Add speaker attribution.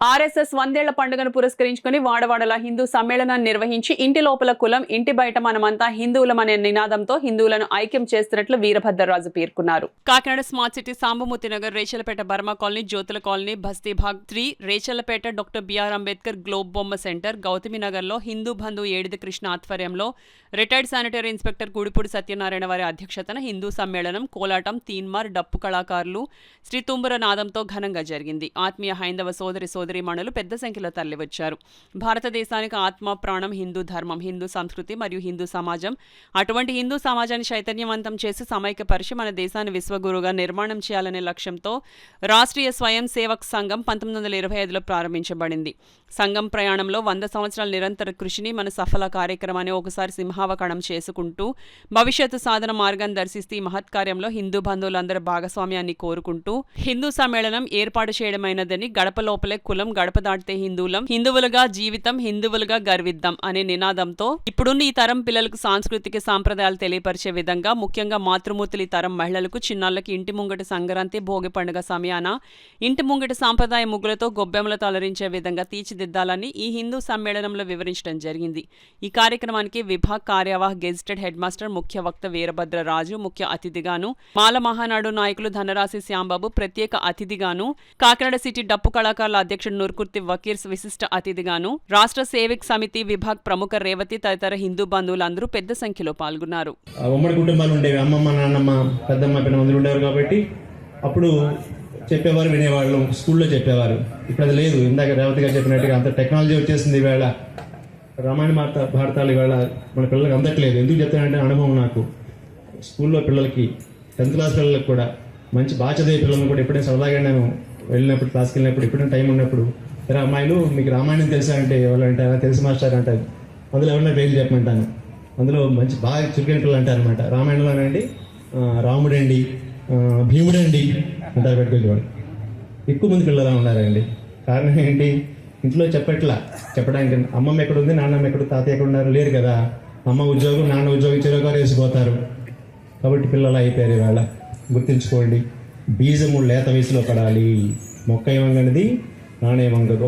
Speaker 1: RSS 100ేళ్ల పండుగను పురస్కరించుకుని వాడవాడల హిందూ సమ్మేళనాన్ని నిర్వహించి ఇంటి లోపల కులం ఇంటి బయట మనమంతా హిందువులమనే నినాదంతో హిందువులను ఐక్యం చేస్తున్నట్లు వీరభద్రరాజు పేర్కొన్నారు. Kakinada smart city Sambamurthy Nagar, Rechalapeta Burma colony, Jyothula colony, Bastibhag 3, Rechalapeta doctor BR Ambedkar globe బొమ్మ సెంటర్, గౌతమి నగర్లో హిందూ బంధు ఏడిది కృష్ణ ఆధ్వర్యంలో retired sanitary inspector Gudipudi Satyanarayana వారి అధ్యక్షతన హిందూ సమ్మేళనం, కోలాటం, తీన్మార్, డప్పు కళాకారులు, శ్రీ తుంబుర నాదంతో ఘనంగా జరిగింది. ఆత్మీయ హైందవ సోదరీమణులు పెద్ద సంఖ్యలో తరలివచ్చారు. భారతదేశానికి ఆత్మ ప్రాణం హిందూ ధర్మం, హిందూ సంస్కృతి మరియు హిందూ సమాజం. అటువంటి హిందూ సమాజాన్ని చైతన్యవంతం చేసి సమైక్యపరిచి మన దేశాన్ని విశ్వగురుగా నిర్మాణం చేయాలనే లక్ష్యంతో రాష్ట్రీయ స్వయం సేవక్ సంఘం 1925లో ప్రారంభించబడింది. సంఘం ప్రయాణంలో 100 సంవత్సరాల నిరంతర కృషిని మన సఫల కార్యక్రమాన్ని ఒకసారి సింహావకణం చేసుకుంటూ భవిష్యత్తు సాధన మార్గం దర్శిస్తూ ఈ మహత్కార్యంలో హిందూ బంధువులందరి భాగస్వామ్యాన్ని కోరుకుంటూ హిందూ సమ్మేళనం ఏర్పాటు చేయడమైనదని, గడప లోపలే కులం, గడప దాటితే హిందువులం, హిందువులుగా జీవితం, హిందువులుగా గర్విద్దాం అనే నినాదంతో ఇప్పుడున్న ఈ తరం పిల్లలకు సాంస్కృతిక సాంప్రదాయాలు తెలియపరిచే విధంగా, ముఖ్యంగా మాతృమూర్తులు ఈ తరం మహిళలకు, చిన్నాళ్ళకి ఇంటి ముంగటి సంక్రాంతి, భోగి పండుగ సమయాన ఇంటి ముంగటి సాంప్రదాయ ముగ్గులతో గొబ్బెమ్మలతో అలరించే విధంగా తీర్చిదిద్దాలని ఈ హిందూ సమ్మేళనంలో వివరించడం జరిగింది. ఈ కార్యక్రమానికి విభాగ్ కార్యవాహ గెజిటెడ్ హెడ్ మాస్టర్ ముఖ్య వక్త వీరభద్రరాజు ముఖ్య అతిథిగాను, మాల మహానాడు నాయకులు ధనరాశి శ్యాంబాబు ప్రత్యేక అతిథిగాను, కాకినాడ సిటీ డప్పు కళాకారుల అధ్యక్షుడు నూర్కుర్తి వకీర్స్ విశిష్ట అతిథిగాను, రాష్ట్ర సేవిక్ సమితి విభాగ్ ప్రముఖ రేవతి తదితర హిందూ బంధువులందరూ పెద్ద సంఖ్యలో పాల్గొన్నారు.
Speaker 2: ఉమ్మడి కుటుంబాలు ఉండేవి, అమ్మమ్మ, నాన్నమ్మ, పెద్దమ్మ, పెద్దమంది ఉండేవారు కాబట్టి అప్పుడు చెప్పేవారు, వినేవాళ్ళు, స్కూల్లో చెప్పేవారు. ఇప్పుడు అది లేదు. ఇందాక రేవతి గారు చెప్పినట్టుగా అంత టెక్నాలజీ వచ్చేసింది. ఈవేళ రామాయణ భారతాలు ఈవేళ మన పిల్లలకి అందట్లేదు. ఎందుకు చెప్తానంటే అనుభవం నాకు. స్కూల్లో పిల్లలకి 10th క్లాస్ పిల్లలకు కూడా మంచి బాగా చదివే పిల్లలను కూడా ఎప్పుడైనా సరదాగా నేను వెళ్ళినప్పుడు, క్లాస్కి వెళ్ళినప్పుడు, ఎప్పుడైనా టైం ఉన్నప్పుడు, అమ్మాయిలు మీకు రామాయణం తెలుసా అంటే ఎవరంటే తెలుసు మాస్టర్ అంటారు. అందులో ఎవరైనా పేర్లు చెప్పమంటాను. అందులో మంచి బాగా చురుకైన పిల్లలు అంటారు అనమాట. రామాయణంలోనండి రాముడండి, భీముడండి అంటారు పెట్టుకోవాలి. ఎక్కువ మంది పిల్లలు ఉన్నారండి. కారణం ఏంటి? ఇంట్లో చెప్పడానికి అమ్మమ్మ ఎక్కడుంది, నాన్నమ్మ ఎక్కడ, తాతయ్య ఎక్కడ ఉన్నారు, లేరు కదా. అమ్మ ఉద్యోగం, నాన్న ఉద్యోగం, చిరకారు వేసిపోతారు. కాబట్టి పిల్లలు అయిపోయారు. ఇవాళ గుర్తుంచుకోండి, బీజము లేత వయసులో పడాలి. మొక్క ఏమంగనిది, నాణ్యమంగదు.